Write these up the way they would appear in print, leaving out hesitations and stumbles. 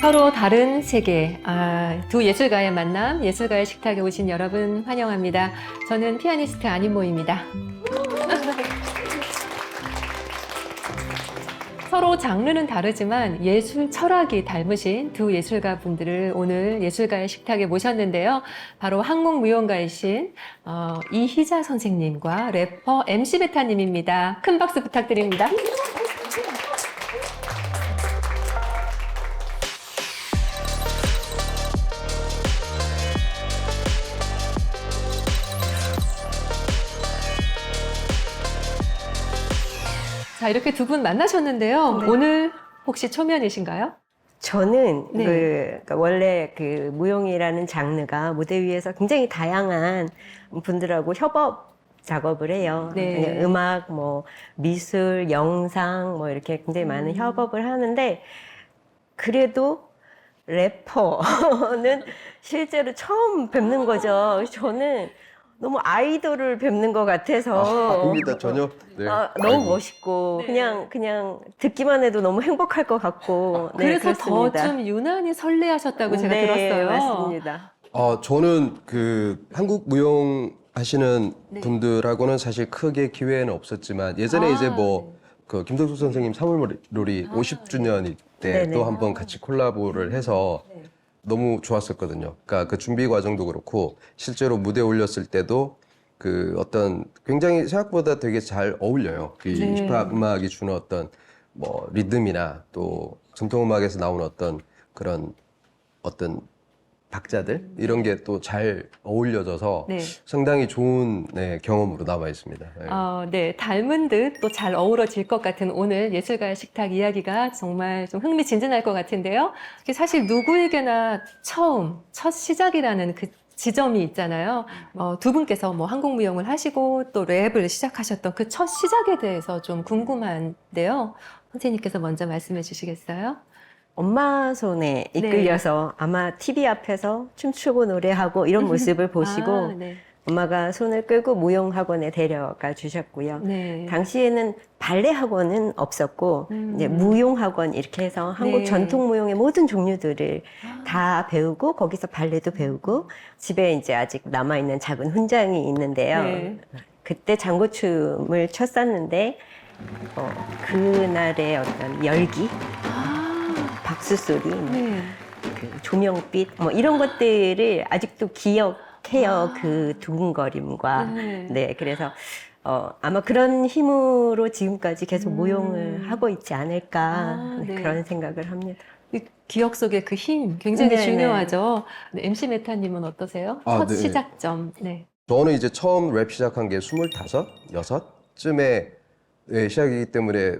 서로 다른 세계, 두 예술가의 만남, 예술가의 식탁에 오신 여러분 환영합니다. 저는 피아니스트 안인모입니다. 서로 장르는 다르지만 예술 철학이 닮으신 두 예술가 분들을 오늘 예술가의 식탁에 모셨는데요. 바로 한국무용가이신 이희자 선생님과 래퍼 MC 베타님입니다. 큰 박수 부탁드립니다. 자, 이렇게 두 분 만나셨는데요. 네. 오늘 혹시 초면이신가요? 저는 네. 그러니까 원래 그 무용이라는 장르가 무대 위에서 굉장히 다양한 분들하고 협업 작업을 해요. 네. 그냥 음악, 뭐 미술, 영상, 뭐 이렇게 굉장히 많은 협업을 하는데 그래도 래퍼는 실제로 처음 뵙는 거죠. 저는 너무 아이돌을 뵙는 것 같아서. 아닙니다. 전혀. 네. 너무 아이고. 멋있고 네. 그냥 듣기만 해도 너무 행복할 것 같고. 네, 그래서 더 그렇습니다. 좀 유난히 설레하셨다고 제가 네, 들었어요. 맞습니다. 저는 그 한국 무용 하시는 네. 분들하고는 사실 크게 기회는 없었지만 예전에 이제 뭐 그 김덕수 선생님 사물놀이 50주년 때 네네. 또 한번 같이 콜라보를 해서 네. 너무 좋았었거든요. 그러니까 그 준비 과정도 그렇고 실제로 무대 올렸을 때도 그 어떤 굉장히 생각보다 되게 잘 어울려요. 그 네. 힙합 음악이 주는 어떤 뭐 리듬이나 또 전통 음악에서 나오는 어떤 그런 어떤 박자들 이런 게 또 잘 어울려져서 네. 상당히 좋은 경험으로 남아 있습니다. 네. 네, 닮은 듯 또 잘 어우러질 것 같은 오늘 예술가의 식탁 이야기가 정말 좀 흥미진진할 것 같은데요. 이게 사실 누구에게나 첫 시작이라는 그 지점이 있잖아요. 두 분께서 뭐 한국무용을 하시고 또 랩을 시작하셨던 그 첫 시작에 대해서 좀 궁금한데요. 선생님께서 먼저 말씀해 주시겠어요? 엄마 손에 이끌려서 아마 TV 앞에서 춤추고 노래하고 이런 모습을 보시고 네. 엄마가 손을 끌고 무용학원에 데려가 주셨고요. 네. 당시에는 발레 학원은 없었고 이제 무용학원 이렇게 해서 한국 네. 전통 무용의 모든 종류들을 다 배우고 거기서 발레도 배우고 집에 이제 아직 남아있는 작은 훈장이 있는데요. 네. 그때 장구춤을 췄었는데 그날의 어떤 열기, 박수 소리, 네. 그 조명빛 뭐 이런 것들을 아직도 기억해요. 그 두근거림과 네, 그래서 아마 그런 힘으로 지금까지 계속 무용을 하고 있지 않을까 네. 그런 생각을 합니다. 이 기억 속의 그 힘 굉장히 네, 중요하죠. 네, MC 메타님은 어떠세요? 첫 네. 시작점. 네. 저는 이제 처음 랩 시작한 게 25, 6쯤에 시작이기 때문에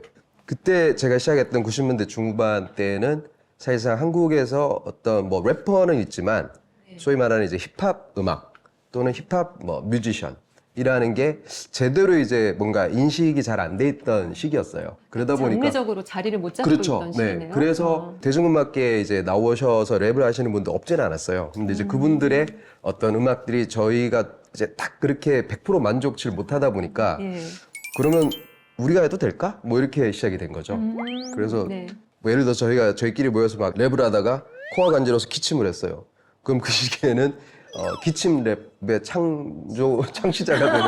그때 제가 시작했던 90년대 중반 때는 사실상 한국에서 어떤 뭐 래퍼는 있지만 소위 말하는 이제 힙합 음악 또는 힙합 뭐 뮤지션이라는 게 제대로 이제 뭔가 인식이 잘 안 돼 있던 시기였어요. 그러다 보니까 장르적으로 자리를 못 잡고 그렇죠. 있던 시기네요. 그래서 대중음악계에 이제 나오셔서 랩을 하시는 분도 없지는 않았어요. 근데 이제 그분들의 어떤 음악들이 저희가 이제 딱 그렇게 100% 만족치를 못하다 보니까 예. 그러면 우리가 해도 될까? 뭐 이렇게 시작이 된 거죠. 그래서 네. 뭐 예를 들어서 저희끼리 모여서 막 랩을 하다가 코가 간지러서 기침을 했어요. 그럼 그 시기에는 기침 랩의 창시자가 되는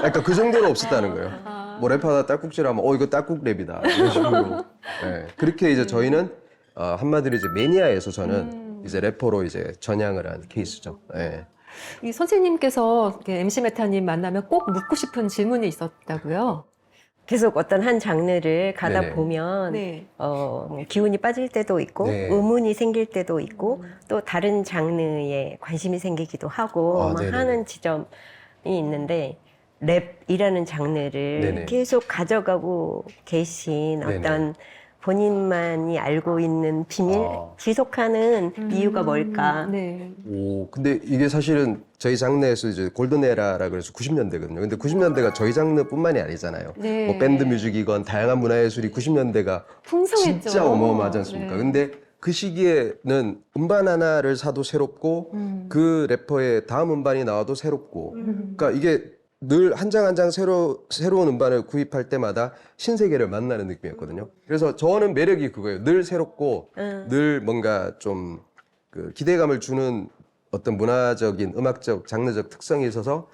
약간 그 정도로 없었다는 거예요. 뭐 랩하다 딸꾹질하면 이거 딸꾹 랩이다 이런 식으로. 네. 그렇게 이제 저희는 한마디로 이제 매니아에서 저는 이제 래퍼로 이제 전향을 한 케이스죠. 네. 이 선생님께서 MC 메타님 만나면 꼭 묻고 싶은 질문이 있었다고요? 계속 어떤 한 장르를 가다 네네. 보면 네. 기운이 빠질 때도 있고 네. 의문이 생길 때도 있고 또 다른 장르에 관심이 생기기도 하고 막 네네네. 하는 지점이 있는데 랩이라는 장르를 네네. 계속 가져가고 계신 네네. 어떤 본인만이 알고 있는 비밀, 지속하는 이유가 뭘까? 네. 오, 근데 이게 사실은 저희 장르에서 이제 골든 에라라 그래서 90년대거든요. 근데 90년대가 저희 장르뿐만이 아니잖아요. 네. 뭐 밴드 뮤직이건 다양한 문화예술이 90년대가 풍성했죠. 진짜 어마어마하지 않습니까? 네. 근데 그 시기에는 음반 하나를 사도 새롭고 그 래퍼의 다음 음반이 나와도 새롭고 그러니까 이게 늘 한 장 한 장 새로운 음반을 구입할 때마다 신세계를 만나는 느낌이었거든요. 그래서 저는 매력이 그거예요. 늘 새롭고 늘 뭔가 좀 그 기대감을 주는 어떤 문화적인 음악적 장르적 특성이 있어서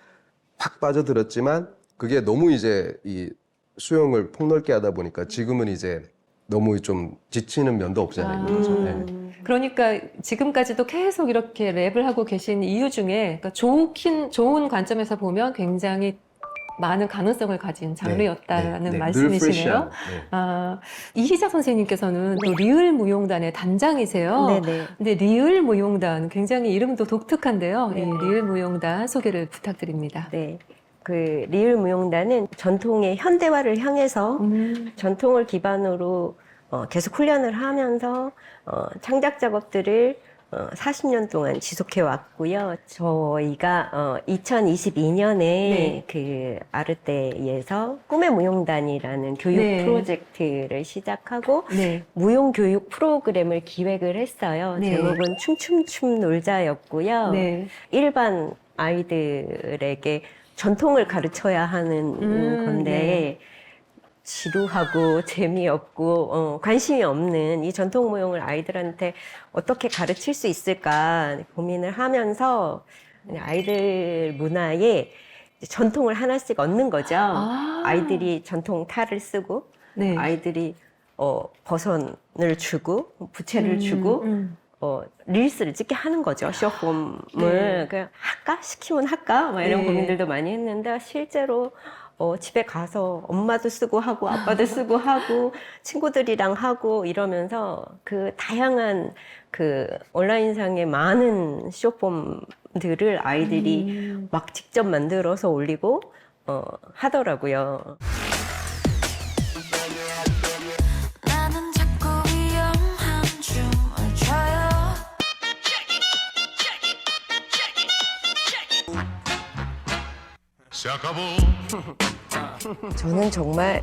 확 빠져들었지만 그게 너무 이제 이 수용을 폭넓게 하다 보니까 지금은 이제 너무 좀 지치는 면도 없지 않아 있는 거죠. 네. 그러니까 지금까지도 계속 이렇게 랩을 하고 계신 이유 중에 그러니까 좋은 관점에서 보면 굉장히 많은 가능성을 가진 장르였다라는 늘 말씀이시네요. 프레시한, 네. 아, 이희자 선생님께서는 또 리을 무용단의 단장이세요. 네네. 근데 리을 무용단 굉장히 이름도 독특한데요. 네. 이 리을 무용단 소개를 부탁드립니다. 네. 그 리을 무용단은 전통의 현대화를 향해서 전통을 기반으로 계속 훈련을 하면서 창작 작업들을 40년 동안 지속해 왔고요. 저희가 2022년에 네. 그 아르떼에서 꿈의 무용단이라는 교육 네. 프로젝트를 시작하고 네. 무용 교육 프로그램을 기획을 했어요. 네. 제목은 춤춤춤 놀자였고요. 네. 일반 아이들에게 전통을 가르쳐야 하는 건데 네. 지루하고 재미없고 관심이 없는 이 전통 무용을 아이들한테 어떻게 가르칠 수 있을까 고민을 하면서 아이들 문화에 전통을 하나씩 얻는 거죠. 아이들이 전통 탈을 쓰고 네. 아이들이 버선을 주고 부채를 주고 릴스를 찍게 하는 거죠. 쇼폼을. 네. 그냥 할까? 시키면 할까? 막 이런 네. 고민들도 많이 했는데 실제로 집에 가서 엄마도 쓰고 하고 아빠도 쓰고 하고 친구들이랑 하고 이러면서 그 다양한 그 온라인상의 많은 쇼폼들을 아이들이 막 직접 만들어서 올리고 하더라고요. 나는 자꾸 위험한 춤을 춰요. 저는 정말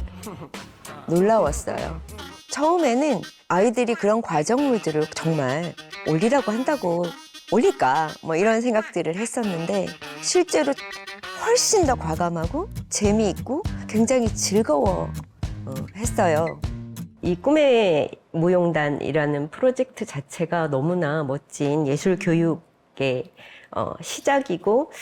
놀라웠어요. 처음에는 아이들이 그런 과정물들을 정말 올리라고 한다고 올릴까 뭐 이런 생각들을 했었는데 실제로 훨씬 더 과감하고 재미있고 굉장히 즐거워 했어요. 이 꿈의 무용단이라는 프로젝트 자체가 너무나 멋진 예술 교육의 시작이고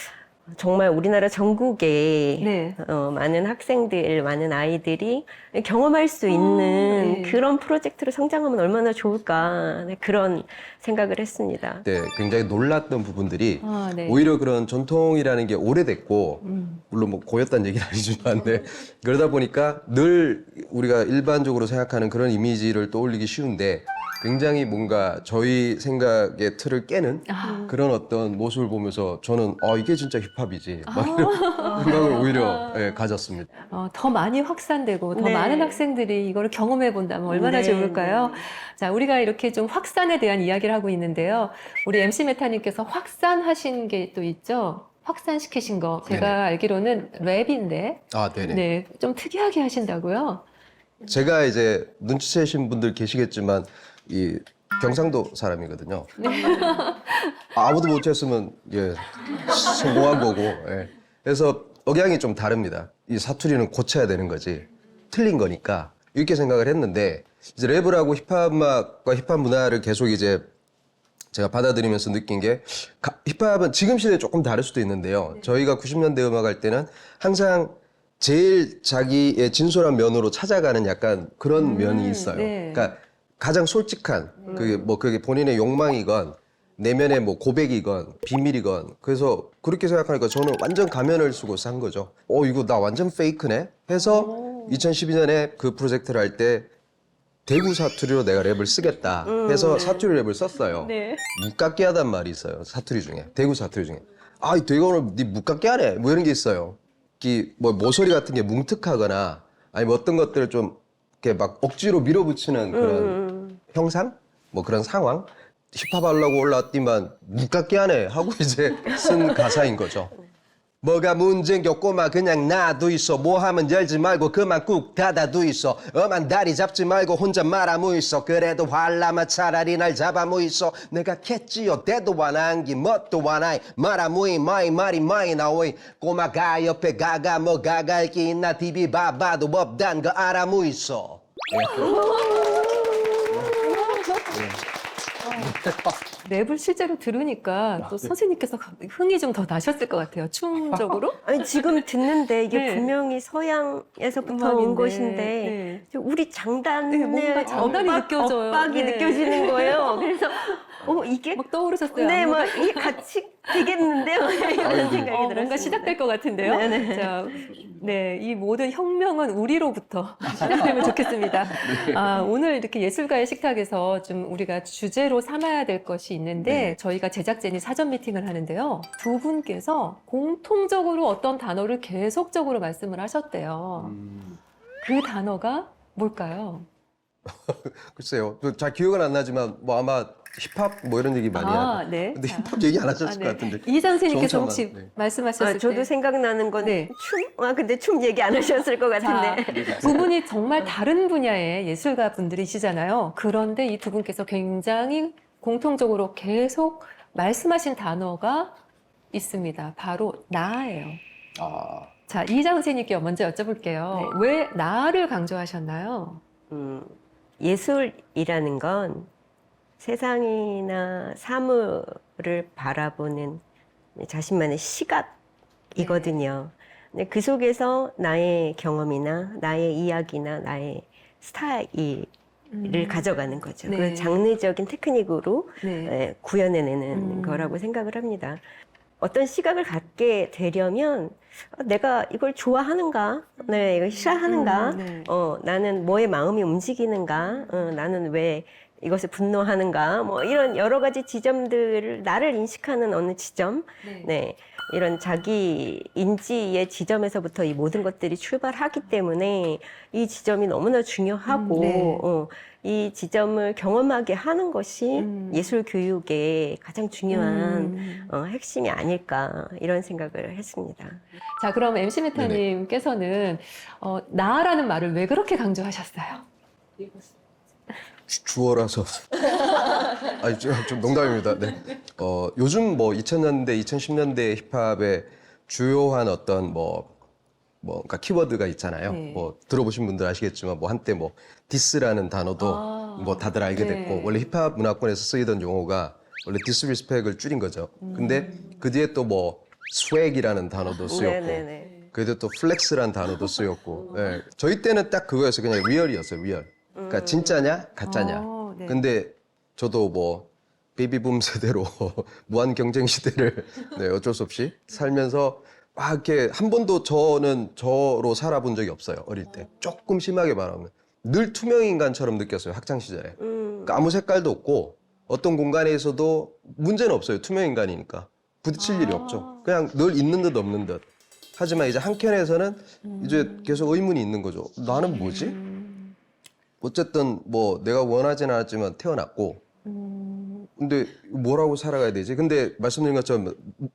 정말 우리나라 전국에 네. 많은 학생들, 많은 아이들이 경험할 수 있는 네. 그런 프로젝트로 성장하면 얼마나 좋을까 네, 그런 생각을 했습니다. 네, 굉장히 놀랐던 부분들이 네. 오히려 그런 전통이라는 게 오래됐고 물론 뭐 고였다는 얘기는 아니지만 네. 그러다 보니까 늘 우리가 일반적으로 생각하는 그런 이미지를 떠올리기 쉬운데 굉장히 뭔가 저희 생각의 틀을 깨는 그런 어떤 모습을 보면서 저는 이게 진짜 힙합이지 막 이런 생각을 오히려 가졌습니다. 더 많이 확산되고 더 네. 많은 학생들이 이걸 경험해 본다면 얼마나 네, 좋을까요? 자, 우리가 이렇게 좀 확산에 대한 이야기를 하고 있는데요. 우리 MC 메타님께서 확산하신 게 또 있죠? 확산시키신 거. 제가 네네. 알기로는 랩인데. 네네. 네, 좀 특이하게 하신다고요? 제가 이제 눈치채신 분들 계시겠지만 이 경상도 사람이거든요. 아무도 못 쳤으면 성공한 거고. 예. 그래서 억양이 좀 다릅니다. 이 사투리는 고쳐야 되는 거지. 틀린 거니까 이렇게 생각을 했는데 이제 랩을 하고 힙합 음악과 힙합 문화를 계속 이제 제가 받아들이면서 느낀 게 힙합은 지금 시대에 조금 다를 수도 있는데요. 저희가 90년대 음악 할 때는 항상 제일 자기의 진솔한 면으로 찾아가는 약간 그런 면이 있어요. 네. 그러니까 가장 솔직한 그게 본인의 욕망이건 내면의 뭐 고백이건 비밀이건 그래서 그렇게 생각하니까 저는 완전 가면을 쓰고 산 거죠. 이거 나 완전 페이크네 해서 2012년에 그 프로젝트를 할 때 대구 사투리로 내가 랩을 쓰겠다 해서 사투리 랩을 썼어요. 네. 묵깎기 하단 말이 있어요. 사투리 중에. 대구 사투리 중에. 대구는 네 묵깎기 하네. 뭐 이런 게 있어요. 뭐 모서리 같은 게 뭉툭하거나 아니면 어떤 것들을 좀 이렇게 막 억지로 밀어붙이는 그런 형상? 뭐 그런 상황? 힙합 하려고 올라왔더니만 묵같게 하네 하고 이제 쓴 가사인 거죠. 뭐가 문제인겨 꼬마 그냥 놔두 있어 뭐 하면 열지 말고 그만 꾹 닫아두 있어 엄한 다리 잡지 말고 혼자 말아무 있어 그래도 활라마 차라리 날 잡아무 있어 내가 겠지요 대도 안한기 뭣도 안하이 말아무이 마이 말이 마이 나오이 꼬마가 옆에 가가 뭐 가갈 게 있나 TV 봐봐도 없단 거 알아무 있어. 랩을 실제로 들으니까 또 선생님께서 흥이 좀 더 나셨을 것 같아요. 춤적으로. 아니 지금 듣는데 이게 네. 분명히 서양에서부터 온 음악인데, 것인데 네. 우리 장단의 네, 뭔가 장단이 느껴져요. 엇박이 네. 느껴지는 거예요. 그래서 이게 막 떠오르셨어요. 네, 안무가? 막 이게 같이 되겠는데 이런 생각이 들었어요. 뭔가 시작될 것 같은데요. 네네. 자, 네, 이 모든 혁명은 우리로부터 시작되면 좋겠습니다. 오늘 이렇게 예술가의 식탁에서 좀 우리가 주제로 삼아야 될 것이 있는데 저희가 제작진이 사전 미팅을 하는데요. 두 분께서 공통적으로 어떤 단어를 계속적으로 말씀을 하셨대요. 그 단어가 뭘까요? 글쎄요. 잘 기억은 안 나지만 뭐 아마 힙합 뭐 이런 얘기 많이 하죠. 네. 근데 자. 힙합 얘기 안 하셨을 것 같은데. 이장 선생님께서 정찬만, 혹시 네. 말씀하셨을 때 저도 생각나는 건 네. 춤? 근데 춤 얘기 안 하셨을 것 자, 같은데. 두 분이 정말 다른 분야의 예술가 분들이시잖아요. 그런데 이 두 분께서 굉장히 공통적으로 계속 말씀하신 단어가 있습니다. 바로 나예요. 아, 자, 이장 선생님께 먼저 여쭤볼게요. 왜 나를 강조하셨나요? 예술이라는 건 세상이나 사물을 바라보는 자신만의 시각이거든요. 근데 그 속에서 나의 경험이나 나의 이야기나 나의 스타일을 가져가는 거죠. 네. 그 장르적인 테크닉으로 네. 구현해내는 거라고 생각을 합니다. 어떤 시각을 갖게 되려면 내가 이걸 좋아하는가, 내가 이걸 싫어하는가, 네. 나는 뭐에 마음이 움직이는가, 나는 왜 이것에 분노하는가, 뭐 이런 여러 가지 지점들을 나를 인식하는 어느 지점, 네, 이런 자기 인지의 지점에서부터 이 모든 것들이 출발하기 때문에 이 지점이 너무나 중요하고 네. 이 지점을 경험하게 하는 것이 예술 교육의 가장 중요한 핵심이 아닐까 이런 생각을 했습니다. 자, 그럼 MC 메타님께서는 나라는 말을 왜 그렇게 강조하셨어요? 주어라서. 아니, 좀 농담입니다. 네. 요즘 뭐 2000년대, 2010년대 힙합의 주요한 어떤 그러니까 키워드가 있잖아요. 네. 뭐 들어보신 분들 아시겠지만 뭐 한때 뭐 디스라는 단어도 뭐 다들 알게 네. 됐고 원래 힙합 문화권에서 쓰이던 용어가 원래 디스리스펙을 줄인 거죠. 근데 그 뒤에 또 뭐 스웩이라는 단어도 쓰였고 네네네. 그래도 또 플렉스라는 단어도 쓰였고 예. 저희 때는 딱 그거였어요. 그냥 리얼이었어요. 리얼. 그러니까 진짜냐 가짜냐. 네. 근데 저도 뭐 베이비붐 세대로 무한 경쟁 시대를 네, 어쩔 수 없이 살면서 막 이렇게 한 번도 저는 저로 살아본 적이 없어요. 어릴 때. 조금 심하게 말하면 늘 투명 인간처럼 느꼈어요. 학창 시절에. 그러니까 아무 색깔도 없고 어떤 공간에서도 문제는 없어요. 투명 인간이니까. 부딪힐 일이 없죠. 그냥 늘 있는 듯 없는 듯. 하지만 이제 한켠에서는 이제 계속 의문이 있는 거죠. 나는 뭐지? 어쨌든 뭐 내가 원하진 않았지만 태어났고 근데 뭐라고 살아가야 되지? 근데 말씀드린 것처럼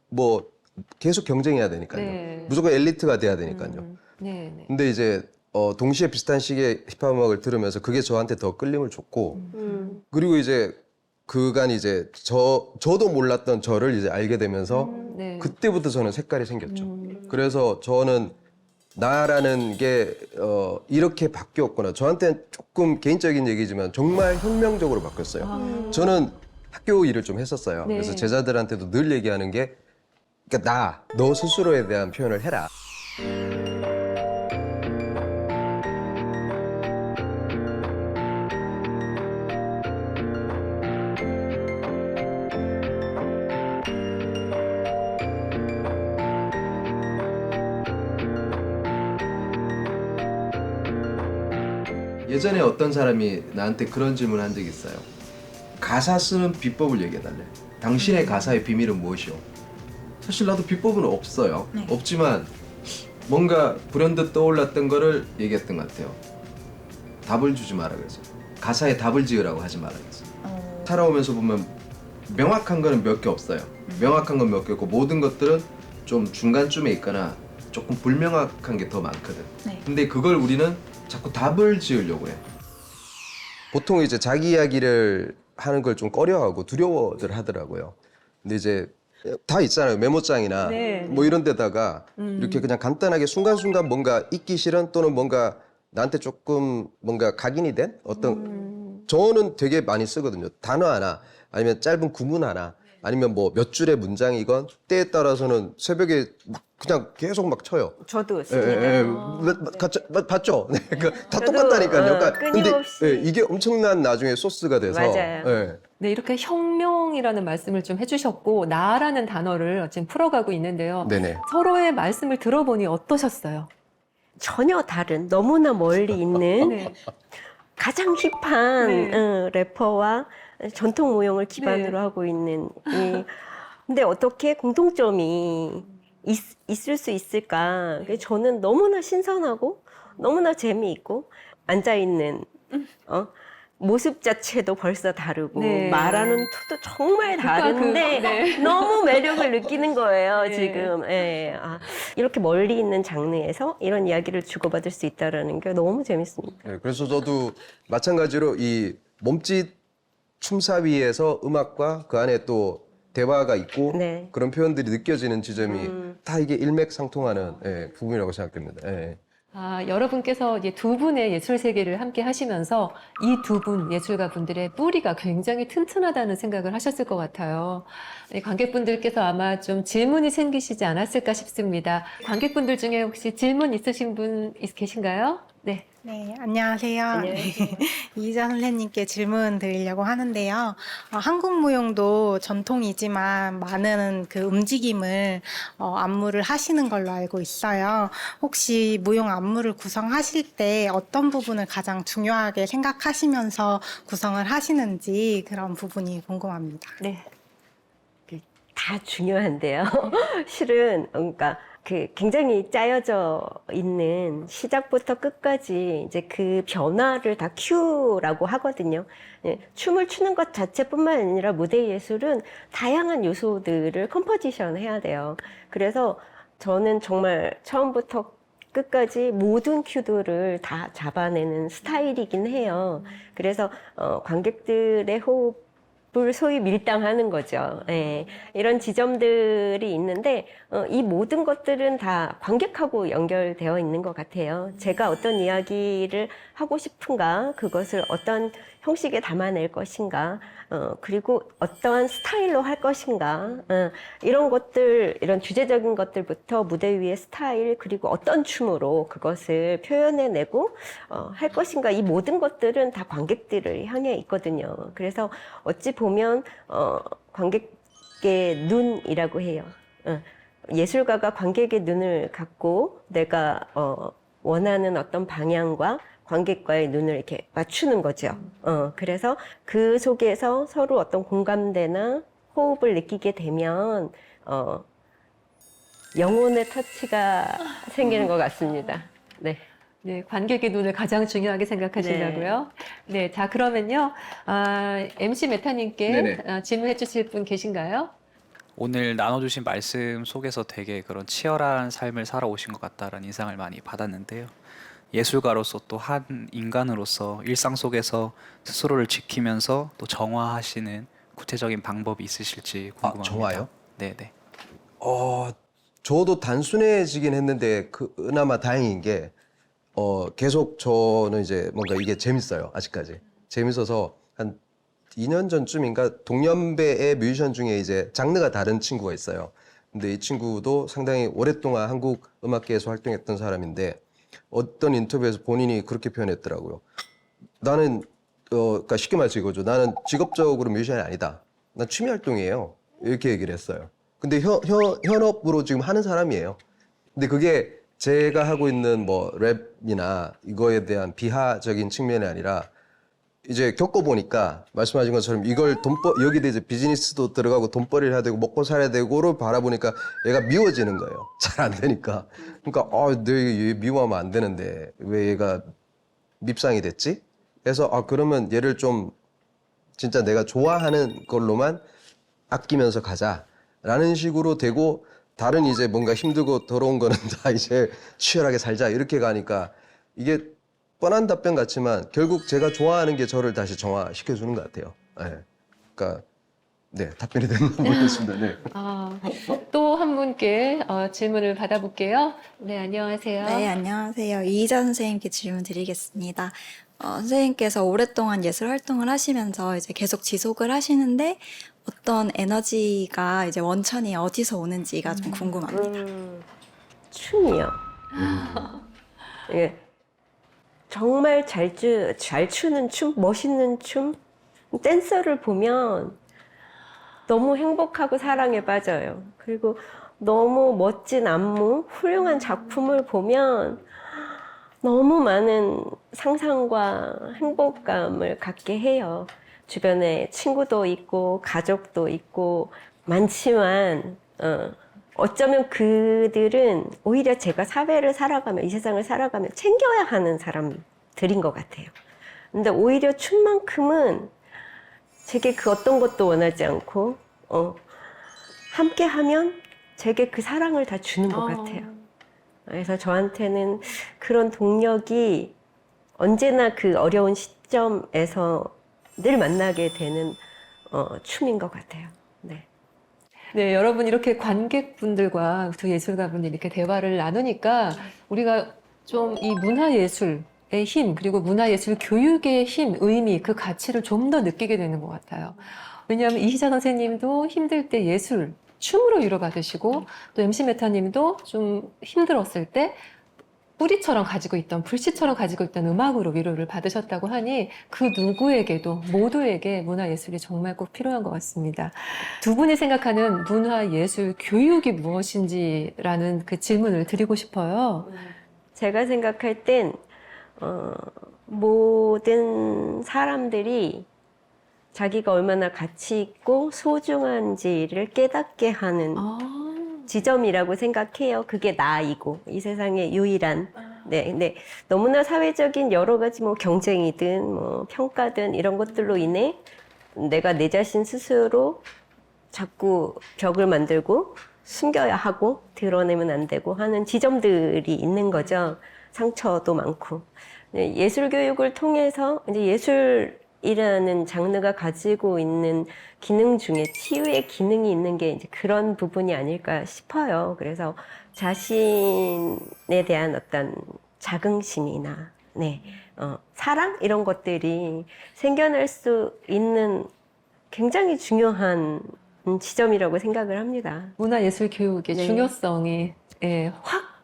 뭐 계속 경쟁해야 되니까요. 네. 무조건 엘리트가 돼야 되니까요. 네, 네. 근데 이제 동시에 비슷한 시기에 힙합 음악을 들으면서 그게 저한테 더 끌림을 줬고 그리고 이제 그간 이제 저도 몰랐던 저를 이제 알게 되면서 네. 그때부터 저는 색깔이 생겼죠. 그래서 저는 나라는 게 이렇게 바뀌었구나. 저한테는 조금 개인적인 얘기지만 정말 혁명적으로 바뀌었어요. 저는 학교 일을 좀 했었어요. 네. 그래서 제자들한테도 늘 얘기하는 게 그러니까 너 스스로에 대한 표현을 해라. 예전에 어떤 사람이 나한테 그런 질문을 한 적이 있어요. 가사 쓰는 비법을 얘기해달래. 당신의 가사의 비밀은 무엇이오? 사실 나도 비법은 없어요. 없지만 뭔가 불현듯 떠올랐던 거를 얘기했던 것 같아요. 답을 주지 마라 그랬어요. 가사에 답을 지으라고 하지 마라 그랬어요. 살아오면서 보면 명확한 거는 몇 개 없어요. 명확한 건 몇 개 없고 모든 것들은 좀 중간쯤에 있거나 조금 불명확한 게 더 많거든. 네. 근데 그걸 우리는 자꾸 답을 지으려고 해. 보통 이제 자기 이야기를 하는 걸 좀 꺼려하고 두려워들 하더라고요. 근데 이제 다 있잖아요. 메모장이나 네. 뭐 이런 데다가 이렇게 그냥 간단하게 순간순간 뭔가 읽기 싫은 또는 뭔가 나한테 조금 뭔가 각인이 된 어떤 저는 되게 많이 쓰거든요. 단어 하나 아니면 짧은 구문 하나 아니면 뭐 몇 줄의 문장이건 때에 따라서는 새벽에 막 그냥 계속 막 쳐요. 저도 예, 씁니다. 예, 예. 봤죠? 네, 다 저도, 똑같다니까요. 그러니까 끊임없이. 근데 예, 이게 엄청난 나중에 소스가 돼서 맞아요. 예. 네, 이렇게 혁명이라는 말씀을 좀 해주셨고 나라는 단어를 지금 풀어가고 있는데요. 네네. 서로의 말씀을 들어보니 어떠셨어요? 전혀 다른 너무나 멀리 있는 네. 가장 힙한 네. 래퍼와 전통 모형을 기반으로 네. 하고 있는 근데 어떻게 공통점이 있을 수 있을까? 저는 너무나 신선하고 너무나 재미있고 앉아있는 모습 자체도 벌써 다르고 네. 말하는 투도 정말 다른데 네. 너무 매력을 느끼는 거예요. 네. 지금 이렇게 멀리 있는 장르에서 이런 이야기를 주고받을 수 있다는 게 너무 재밌습니다. 네, 그래서 저도 마찬가지로 이 몸짓 춤사위에서 음악과 그 안에 또 대화가 있고 네. 그런 표현들이 느껴지는 지점이 다 이게 일맥상통하는 예, 부분이라고 생각됩니다. 예. 여러분께서 이제 두 분의 예술 세계를 함께 하시면서 이 두 분 예술가 분들의 뿌리가 굉장히 튼튼하다는 생각을 하셨을 것 같아요. 관객분들께서 아마 좀 질문이 생기시지 않았을까 싶습니다. 관객분들 중에 혹시 질문 있으신 분 계신가요? 네. 네, 안녕하세요. 안녕하세요. 네, 이희자 선생님께 질문 드리려고 하는데요. 한국 무용도 전통이지만 많은 그 움직임을 안무를 하시는 걸로 알고 있어요. 혹시 무용 안무를 구성하실 때 어떤 부분을 가장 중요하게 생각하시면서 구성을 하시는지 그런 부분이 궁금합니다. 네. 다 중요한데요. 실은 그러니까 굉장히 짜여져 있는 시작부터 끝까지 이제 그 변화를 다 큐라고 하거든요. 예, 춤을 추는 것 자체뿐만 아니라 무대 예술은 다양한 요소들을 컴포지션 해야 돼요. 그래서 저는 정말 처음부터 끝까지 모든 큐들을 다 잡아내는 스타일이긴 해요. 그래서 관객들의 호흡을 소위 밀당하는 거죠. 예, 이런 지점들이 있는데 이 모든 것들은 다 관객하고 연결되어 있는 것 같아요. 제가 어떤 이야기를 하고 싶은가, 그것을 어떤 형식에 담아낼 것인가, 그리고 어떠한 스타일로 할 것인가, 이런 것들, 이런 주제적인 것들부터 무대 위의 스타일, 그리고 어떤 춤으로 그것을 표현해내고 할 것인가, 이 모든 것들은 다 관객들을 향해 있거든요. 그래서 어찌 보면 관객의 눈이라고 해요. 예술가가 관객의 눈을 갖고 내가 원하는 어떤 방향과 관객과의 눈을 이렇게 맞추는 거죠. 그래서 그 속에서 서로 어떤 공감대나 호흡을 느끼게 되면 영혼의 터치가 생기는 것 같습니다. 네. 네, 관객의 눈을 가장 중요하게 생각하신다고요? 네, 자, 그러면요. MC 메타님께 네네. 질문해 주실 분 계신가요? 오늘 나눠주신 말씀 속에서 되게 그런 치열한 삶을 살아오신 것 같다라는 인상을 많이 받았는데요. 예술가로서 또 한 인간으로서 일상 속에서 스스로를 지키면서 또 정화하시는 구체적인 방법이 있으실지 궁금합니다. 정화요? 네네. 저도 단순해지긴 했는데 그나마 다행인 게 계속 저는 이제 뭔가 이게 재밌어요. 아직까지 재밌어서 한 2년 전쯤인가 동년배의 뮤지션 중에 이제 장르가 다른 친구가 있어요. 근데 이 친구도 상당히 오랫동안 한국 음악계에서 활동했던 사람인데 어떤 인터뷰에서 본인이 그렇게 표현했더라고요. 나는 그러니까 쉽게 말해서 이거죠. 나는 직업적으로 뮤지션이 아니다. 난 취미 활동이에요. 이렇게 얘기를 했어요. 근데 현업으로 지금 하는 사람이에요. 근데 그게 제가 하고 있는 뭐 랩이나 이거에 대한 비하적인 측면이 아니라 이제 겪어보니까 말씀하신 것처럼 이걸 여기도 이제 비즈니스도 들어가고 돈벌이를 해야 되고 먹고 살아야 되고를 바라보니까 얘가 미워지는 거예요. 잘 안 되니까. 그러니까 내가 얘 미워하면 안 되는데 왜 얘가 밉상이 됐지? 그래서 그러면 얘를 좀 진짜 내가 좋아하는 걸로만 아끼면서 가자라는 식으로 되고 다른 이제 뭔가 힘들고 더러운 거는 다 이제 치열하게 살자 이렇게 가니까 이게 뻔한 답변 같지만 결국 제가 좋아하는 게 저를 다시 정화시켜주는 것 같아요. 네. 그러니까 네, 답변이 됐나 모르겠습니다. 네. 또 한 분께 질문을 받아볼게요. 네, 안녕하세요. 네, 안녕하세요. 이희자 선생님께 질문 드리겠습니다. 선생님께서 오랫동안 예술 활동을 하시면서 이제 계속 지속을 하시는데 어떤 에너지가 이제 원천이 어디서 오는지가 좀 궁금합니다. 춤이요. 예. 정말 잘 추는 춤, 멋있는 춤, 댄서를 보면 너무 행복하고 사랑에 빠져요. 그리고 너무 멋진 안무, 훌륭한 작품을 보면 너무 많은 상상과 행복감을 갖게 해요. 주변에 친구도 있고 가족도 있고 많지만 어쩌면 그들은 오히려 제가 사회를 살아가며 이 세상을 살아가며 챙겨야 하는 사람들인 것 같아요. 근데 오히려 춤만큼은 제게 그 어떤 것도 원하지 않고 함께 하면 제게 그 사랑을 다 주는 것 같아요. 그래서 저한테는 그런 동력이 언제나 그 어려운 시점에서 늘 만나게 되는 춤인 것 같아요. 네. 네, 여러분 이렇게 관객분들과 두 예술가분이 이렇게 대화를 나누니까 우리가 좀 이 문화예술의 힘, 그리고 문화예술 교육의 힘, 의미, 그 가치를 좀 더 느끼게 되는 것 같아요. 왜냐하면 이희자 선생님도 힘들 때 예술, 춤으로 위로받으시고 또 MC 메타님도 좀 힘들었을 때 뿌리처럼 가지고 있던, 불씨처럼 가지고 있던 음악으로 위로를 받으셨다고 하니 그 누구에게도, 모두에게 문화예술이 정말 꼭 필요한 것 같습니다. 두 분이 생각하는 문화예술 교육이 무엇인지라는 그 질문을 드리고 싶어요. 제가 생각할 땐 모든 사람들이 자기가 얼마나 가치 있고 소중한지를 깨닫게 하는 지점이라고 생각해요. 그게 나이고 이 세상의 유일한. 네, 근데 너무나 사회적인 여러 가지 뭐 경쟁이든 뭐 평가든 이런 것들로 인해 내가 내 자신 스스로 자꾸 벽을 만들고 숨겨야 하고 드러내면 안 되고 하는 지점들이 있는 거죠. 상처도 많고. 예술 교육을 통해서 이제 예술이라는 장르가 가지고 있는 기능 중에 치유의 기능이 있는 게 이제 그런 부분이 아닐까 싶어요. 그래서 자신에 대한 어떤 자긍심이나 사랑 이런 것들이 생겨날 수 있는 굉장히 중요한 지점이라고 생각을 합니다. 문화예술 교육의 네. 중요성이 확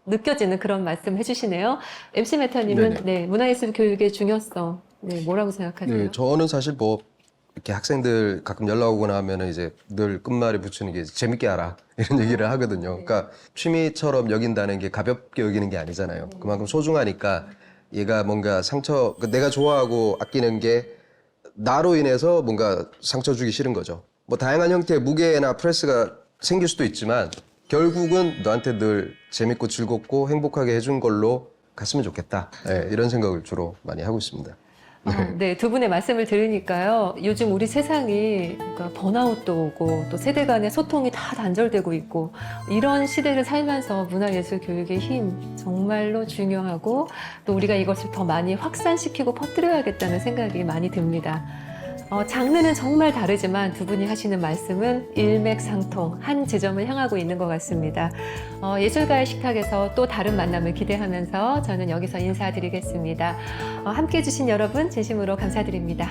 느껴지는 그런 말씀 해주시네요. MC 메타님은 네네. 문화예술 교육의 중요성 뭐라고 생각하세요? 네, 저는 사실 뭐 이렇게 학생들 가끔 연락 오거나 하면은 이제 늘 끝말에 붙이는 게 재밌게 하라 이런 얘기를 하거든요. 그러니까 취미처럼 여긴다는 게 가볍게 여기는 게 아니잖아요. 그만큼 소중하니까 얘가 뭔가 내가 좋아하고 아끼는 게 나로 인해서 뭔가 상처 주기 싫은 거죠. 뭐 다양한 형태의 무게나 프레스가 생길 수도 있지만 결국은 너한테 늘 재밌고 즐겁고 행복하게 해준 걸로 갔으면 좋겠다. 네, 이런 생각을 주로 많이 하고 있습니다. 네, 두 분의 말씀을 들으니까요. 요즘 우리 세상이 그러니까 번아웃도 오고 또 세대 간의 소통이 다 단절되고 있고 이런 시대를 살면서 문화예술 교육의 힘 정말로 중요하고 또 우리가 이것을 더 많이 확산시키고 퍼뜨려야겠다는 생각이 많이 듭니다. 장르는 정말 다르지만 두 분이 하시는 말씀은 일맥상통, 한 지점을 향하고 있는 것 같습니다. 예술가의 식탁에서 또 다른 만남을 기대하면서 저는 여기서 인사드리겠습니다. 함께해 주신 여러분 진심으로 감사드립니다.